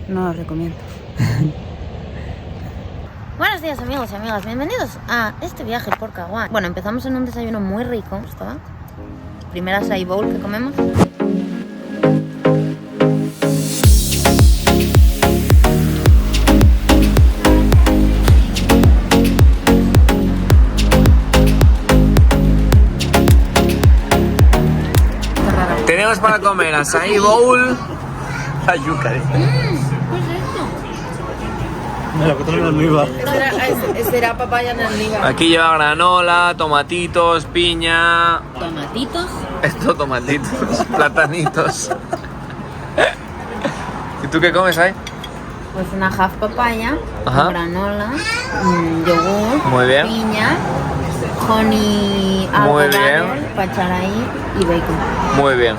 No lo recomiendo. Buenos días amigos y amigas, bienvenidos a este viaje por Caguán. Bueno, empezamos en un desayuno muy rico, ¿estaba? Primera acai bowl que comemos. Tenemos para comer acai bowl. La yuca, ¿Qué es esto? Mira, que trae la oliva. Será papaya en oliva. Aquí lleva granola, tomatitos, piña. Tomatitos. Esto, tomatitos, platanitos. ¿Y tú qué comes ahí? Pues una half papaya, Ajá. granola, yogur, Muy bien. piña, honey, Muy algo bien. butter para echar ahí y bacon. Muy bien.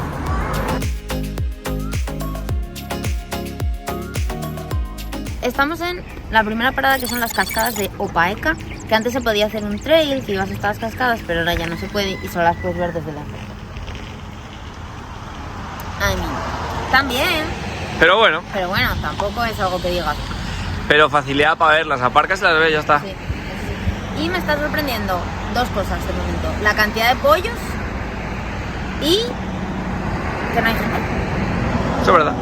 Estamos en la primera parada, que son las cascadas de Opaeka, que antes se podía hacer un trail que ibas hasta las cascadas, pero ahora ya no se puede y solo las puedes ver desde lejos. También, Pero bueno, pero bueno, tampoco es algo que digas. pero facilidad para verlas. Aparcas y las ves, ya está. Sí. Y me está sorprendiendo dos cosas de momento: la cantidad de pollos y que no hay gente. Eso es verdad.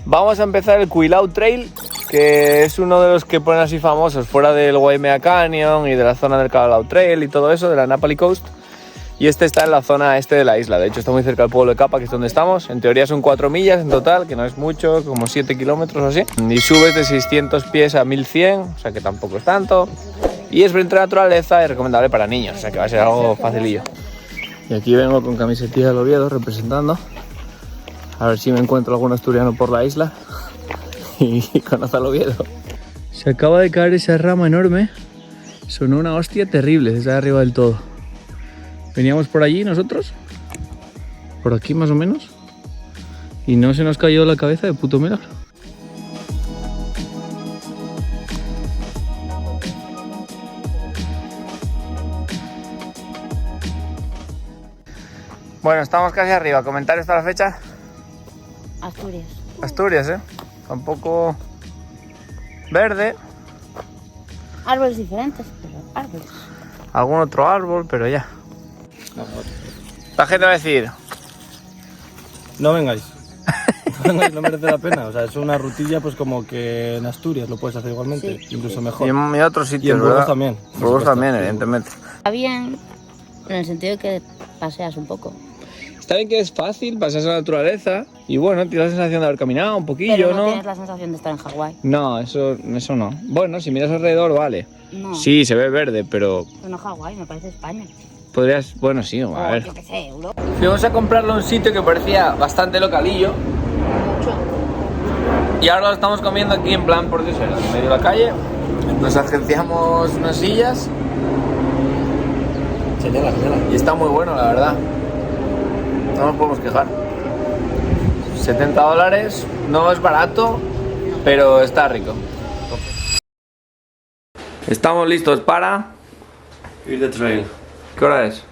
Vamos a empezar el Quilao Trail, que es uno de los que ponen así famosos fuera del Waimea Canyon y de la zona del Quilao Trail y todo eso, de la Napali Coast. Y este está en la zona este de la isla, de hecho está muy cerca del pueblo de Capa, que es donde estamos. En teoría son 4 millas en total, que no es mucho, como 7 kilómetros o así. Y subes de 600 pies a 1100, o sea que tampoco es tanto. Y es entre naturaleza y recomendable para niños, o sea que va a ser algo facilillo. Y aquí vengo con camisetilla del Oviedo representando. A ver si me encuentro algún asturiano por la isla y conoce al Oviedo. Se acaba de caer esa rama enorme. Sonó una hostia terrible desde arriba del todo. Veníamos por allí nosotros, por aquí más o menos, y no se nos cayó la cabeza de puto milagro. Bueno, estamos casi arriba. ¿Comentarios hasta la fecha? Asturias. Asturias, tampoco verde. Árboles diferentes, pero árboles. Algún otro árbol, pero ya. La gente va a decir, No vengáis. No vengáis, no merece la pena. O sea, es una rutilla pues como que en Asturias lo puedes hacer igualmente, Sí. incluso y mejor. en otros Y sitios, en Burgos ¿verdad? también. por Burgos supuesto. también, evidentemente. Está bien, en el sentido de que paseas un poco. Está bien que es fácil, pasas a la naturaleza y bueno, tienes la sensación de haber caminado un poquillo, Pero no ¿no? tienes la sensación de estar en Hawái. No, eso no. Bueno, si miras alrededor, vale. No, Sí, se ve verde, pero pero no Hawái, me parece España. podrías... Bueno, sí, a O ver. yo qué sé, Europa. Fuimos a comprarle a un sitio que parecía bastante localillo Mucho. y ahora lo estamos comiendo aquí en plan por Dios, en medio de la calle. Nos agenciamos unas sillas Señala. y está muy bueno, la verdad. No nos podemos quejar. $70, no es barato, pero está rico. Estamos listos para... Ir de trail. ¿Qué hora es?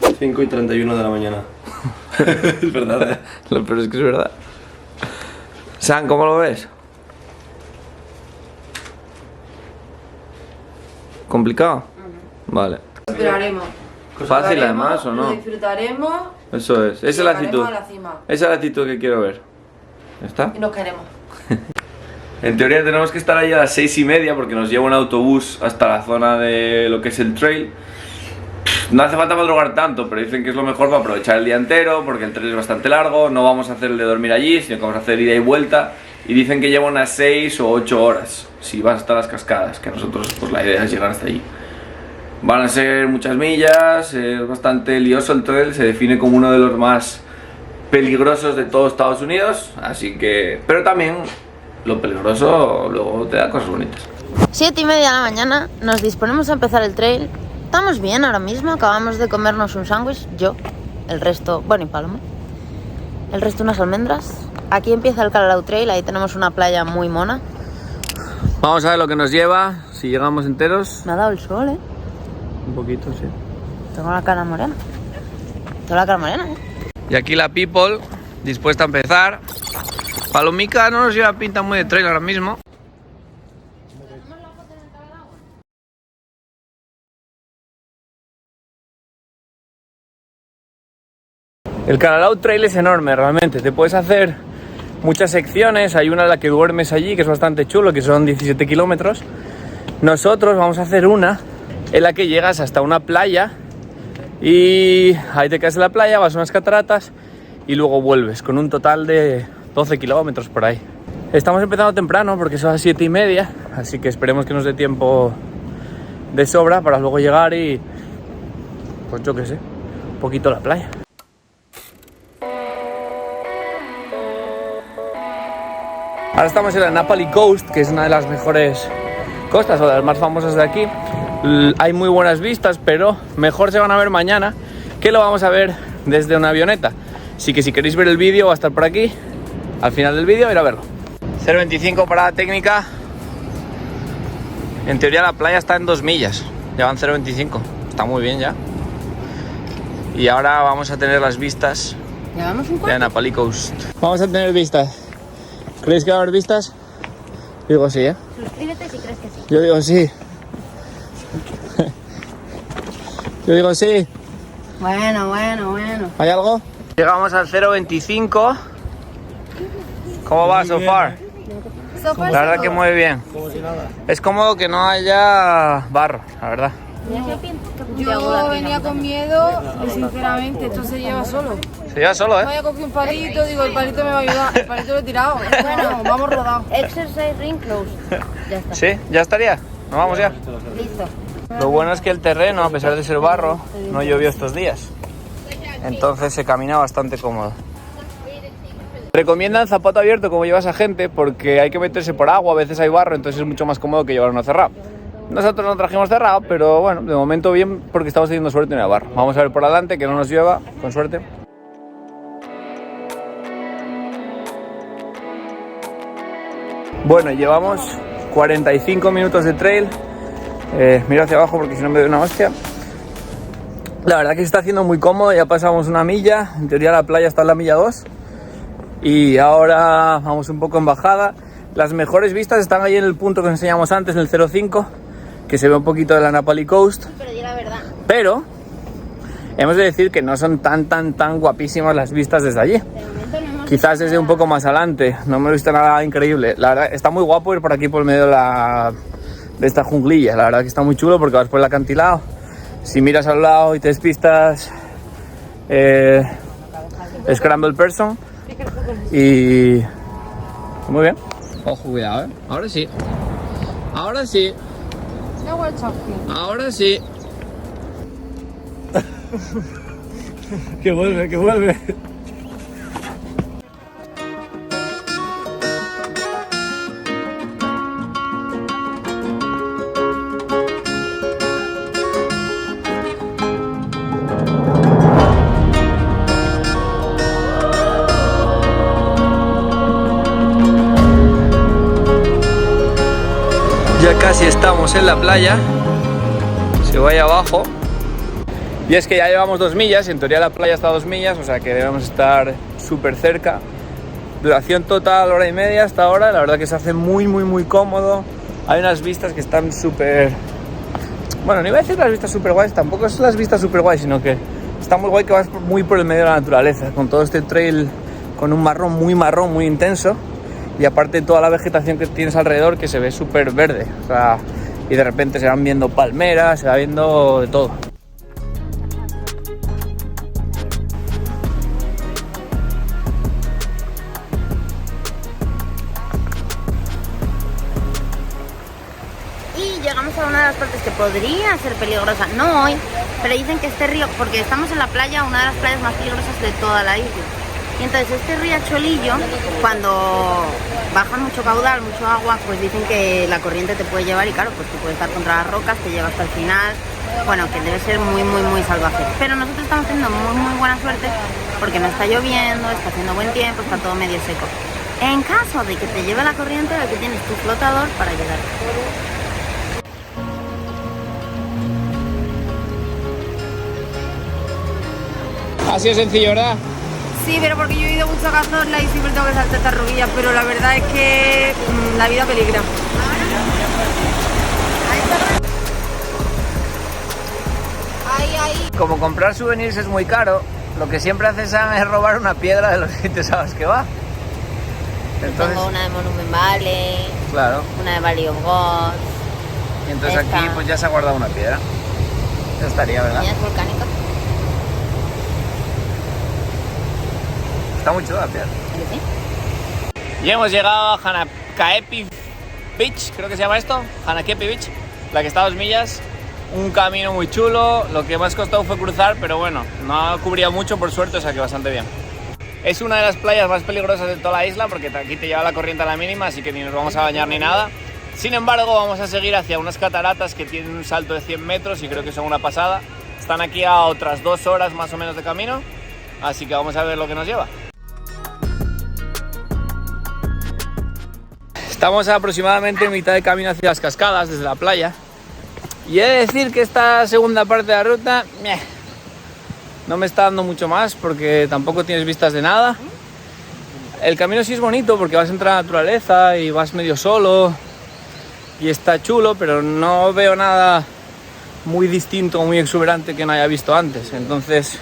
5:31 de la mañana. Es verdad. Lo peor es que es verdad. Sam, ¿cómo lo ves? ¿Complicado? Vale. Esperaremos. ¿Fácil además o Lo no? disfrutaremos. Eso es. Esa es la llegaremos actitud. a la cima. Esa es la actitud que quiero ver. ¿Ya está? Y nos queremos. En teoría tenemos que estar ahí a las 6:30 porque nos lleva un autobús hasta la zona de lo que es el trail. No hace falta madrugar tanto, pero dicen que es lo mejor para aprovechar el día entero porque el trail es bastante largo. No vamos a hacer el de dormir allí, sino que vamos a hacer ida y vuelta. Y dicen que lleva unas 6 o 8 horas si vas hasta las cascadas, que nosotros pues la idea es llegar hasta allí. Van a ser muchas millas, es bastante lioso el trail, se define como uno de los más peligrosos de todo Estados Unidos, así que... Pero también lo peligroso luego te da cosas bonitas. 7:30 de la mañana, nos disponemos a empezar el trail. Estamos bien ahora mismo, acabamos de comernos un sándwich, yo, el resto, bueno, y Paloma, el resto unas almendras. Aquí empieza el Quilao Trail, ahí tenemos una playa muy mona. Vamos a ver lo que nos lleva, si llegamos enteros. Me ha dado el sol, Un poquito, sí. tengo la cara morena. Toda la cara morena, ¿eh? Y aquí la people, dispuesta a empezar. Palomica no nos lleva pinta muy de trail ahora mismo. El Canalau Trail es enorme, realmente. Te puedes hacer muchas secciones. Hay una en la que duermes allí, que es bastante chulo, que son 17 kilómetros. Nosotros vamos a hacer una en la que llegas hasta una playa y ahí te quedas en la playa, vas a unas cataratas y luego vuelves, con un total de 12 kilómetros por ahí. Estamos empezando temprano porque son las 7:30, así que esperemos que nos dé tiempo de sobra para luego llegar y, pues yo qué sé, un poquito a la playa. Ahora estamos en la Napali Coast, que es una de las mejores costas o de las más famosas de aquí. Hay muy buenas vistas, pero mejor se van a ver mañana, que lo vamos a ver desde una avioneta. Así que si queréis ver el vídeo va a estar por aquí, al final del vídeo, ir a verlo. 0,25 parada técnica. En teoría la playa está en 2 millas, ya van 0,25, está muy bien ya. Y ahora vamos a tener las vistas de Napali Coast. Vamos a tener vistas. ¿Creéis que va a haber vistas? Digo sí, ¿eh? Suscríbete si crees que sí. Yo digo sí. Yo digo sí. Bueno. ¿Hay algo? Llegamos al 0,25. ¿Cómo va so far? La verdad que muy bien. Como si nada. Es cómodo que no haya barro, la verdad. Yo venía con miedo y sinceramente esto se lleva solo. Se lleva solo, Voy a coger un palito, digo el palito me va a ayudar, el palito lo he tirado. Bueno, vamos rodados. Exercise ring closed. Ya está. ¿Sí? ¿Ya estaría? ¿Nos vamos ya? Listo. Lo bueno es que el terreno, a pesar de ser barro, no llovió estos días. Entonces se camina bastante cómodo. Recomiendan zapato abierto como lleva esa gente porque hay que meterse por agua, a veces hay barro, entonces es mucho más cómodo que llevar uno cerrado. Nosotros no trajimos cerrado, pero bueno, de momento bien porque estamos teniendo suerte en el barro. Vamos a ver por adelante que no nos llueva, con suerte. Bueno, llevamos 45 minutos de trail. Miro hacia abajo porque si no me doy una hostia. La verdad que se está haciendo muy cómodo, ya pasamos una milla, en teoría la playa está en la milla 2 y ahora vamos un poco en bajada. Las mejores vistas están ahí en el punto que os enseñamos antes, en el 0,5, que se ve un poquito de la Napali Coast. Pero di la verdad. Pero hemos de decir que no son tan guapísimas las vistas desde allí. Quizás desde un poco más adelante, no me he visto nada increíble. La verdad, está muy guapo ir por aquí por medio de esta junglilla. La verdad que está muy chulo porque vas por el acantilado. Si miras al lado y te despistas, Scramble Person. Y muy bien. Ojo, cuidado, Ahora sí. Ahora sí. Ahora sí. Que vuelve. Ya casi estamos en la playa. Se vaya abajo. Y es que ya llevamos 2 millas. En teoría la playa está a 2 millas, o sea que debemos estar súper cerca. Duración total 1:30 hasta ahora. La verdad que se hace muy cómodo. Hay unas vistas que están súper... Bueno, no iba a decir las vistas súper guays, tampoco son las vistas súper guays, sino que está muy guay que vas muy por el medio de la naturaleza, con todo este trail con un marrón, muy intenso. Y aparte toda la vegetación que tienes alrededor que se ve súper verde, o sea, y de repente se van viendo palmeras, se va viendo de todo. Y llegamos a una de las partes que podría ser peligrosa, no hoy, pero dicen que este río, porque estamos en la playa, una de las playas más peligrosas de toda la isla. Y entonces este riachuelillo, cuando baja mucho caudal, mucho agua, pues dicen que la corriente te puede llevar y claro, pues tú puedes estar contra las rocas, te lleva hasta el final. Bueno, que debe ser muy salvaje. Pero nosotros estamos teniendo muy buena suerte porque no está lloviendo, está haciendo buen tiempo, está todo medio seco. En caso de que te lleve la corriente, aquí tienes tu flotador para llegar. Ha sido sencillo, ¿verdad? Sí, pero porque yo he ido mucho a Cazorla y siempre tengo que saltar estas rodillas, pero la verdad es que la vida peligra. Ahí. Como comprar souvenirs es muy caro, lo que siempre hace Sam es robar una piedra de los sitios a los que va. Entonces, Tengo una de Monument Valley, claro. una de Valley of Gods. Y entonces Esta. aquí pues ya se ha guardado una piedra. Ya estaría, ¿verdad? Mira, es volcánica. Está muy chula la piedra. ¿A que sí? Y hemos llegado a Hanakaepi Beach, creo que se llama esto, Hanakepi Beach, la que está a 2 millas. Un camino muy chulo, lo que más costó fue cruzar, pero bueno, no cubría mucho por suerte, o sea que bastante bien. Es una de las playas más peligrosas de toda la isla porque aquí te lleva la corriente a la mínima, así que ni nos vamos a bañar ni nada. Sin embargo, vamos a seguir hacia unas cataratas que tienen un salto de 100 metros y creo que son una pasada. Están aquí a otras 2 horas más o menos de camino, así que vamos a ver lo que nos lleva. Estamos aproximadamente en mitad de camino hacia las cascadas desde la playa. Y he de decir que esta segunda parte de la ruta no me está dando mucho más porque tampoco tienes vistas de nada. El camino sí es bonito porque vas a entrar a la naturaleza y vas medio solo y está chulo, pero no veo nada muy distinto o muy exuberante que no haya visto antes. Entonces,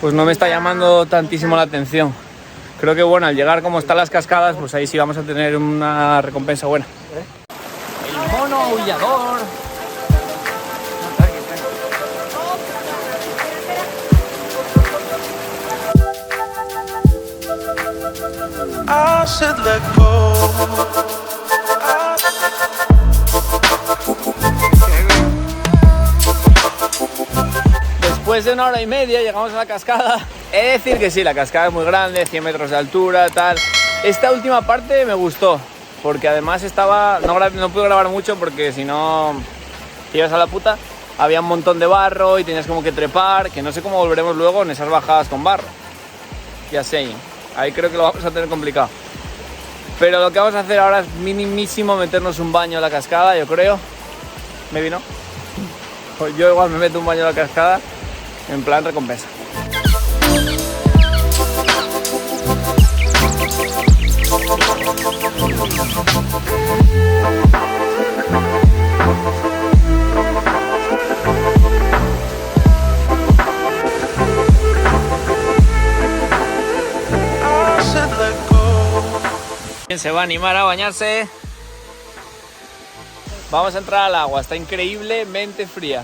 pues no me está llamando tantísimo la atención. Creo que bueno, al llegar como están las cascadas, pues ahí sí vamos a tener una recompensa buena. El mono aullador. I said let go. Después de 1 hora y media llegamos a la cascada. He de decir que sí, la cascada es muy grande, 100 metros de altura, tal. Esta última parte me gustó, porque además estaba... No pude grabar mucho porque si no te ibas a la puta. Había un montón de barro y tenías como que trepar, que no sé cómo volveremos luego en esas bajadas con barro. Ya sé, ahí creo que lo vamos a tener complicado. Pero lo que vamos a hacer ahora es minimísimo meternos un baño en la cascada, yo creo. ¿Me vino? Pues yo igual me meto un baño en la cascada en plan recompensa. I said let go. ¿Quién se va a animar a bañarse? Vamos a entrar al agua, está increíblemente fría,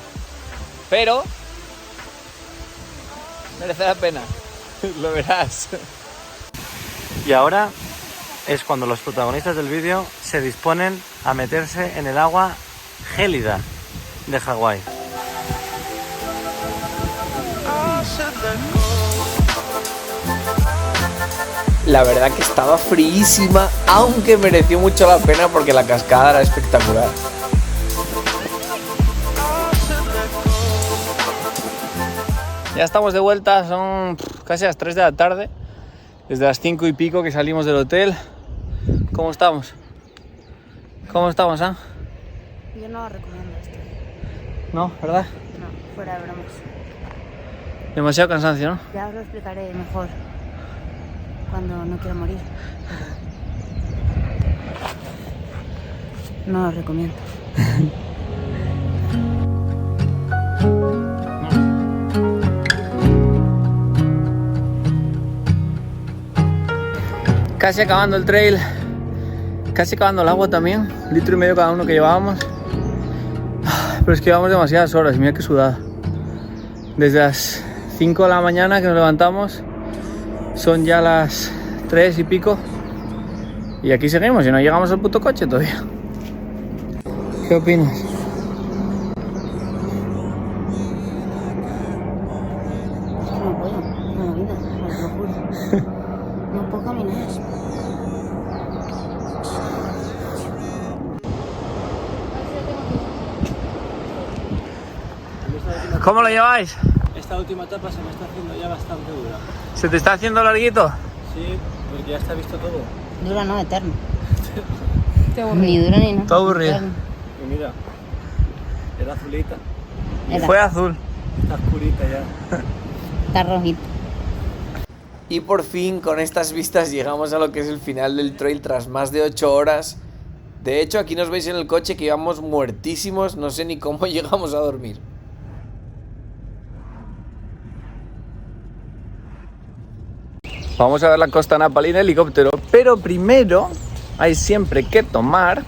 pero merece la pena, lo verás. Y ahora es cuando los protagonistas del vídeo se disponen a meterse en el agua gélida de Hawái. I said let go. La verdad que estaba fríísima, aunque mereció mucho la pena porque la cascada era espectacular. Ya estamos de vuelta, son casi las 3 de la tarde, desde las 5 y pico que salimos del hotel. ¿Cómo estamos? ¿Cómo estamos, ah? Yo no recomiendo esto. No, ¿verdad? No, fuera de bromas. Demasiado cansancio, ¿no? Ya os lo explicaré mejor cuando no quiero morir. No lo recomiendo. Casi acabando el trail, casi acabando el agua también, 1,5 litros cada uno que llevábamos. Pero es que llevamos demasiadas horas, mira qué sudada. Desde las 5 de la mañana que nos levantamos, son ya las 3 y pico. Y aquí seguimos y no llegamos al puto coche todavía. ¿Qué opinas? Es que no puedo, con la vida, os lo juro. No puedo caminar. ¿Cómo lo lleváis? Esta última etapa se me está haciendo ya bastante dura. ¿Se te está haciendo larguito? Sí, porque ya está visto todo. Dura no, eterno. Ni dura ni nada. Todo aburrido. Eterno. Y mira, era azulita, Y fue azul. está oscurita ya. Está rojito. Y por fin con estas vistas llegamos a lo que es el final del trail tras más de 8 horas. De hecho, aquí nos veis en el coche que íbamos muertísimos, no sé ni cómo llegamos a dormir. Vamos a ver la costa Napalí en helicóptero, pero primero hay siempre que tomar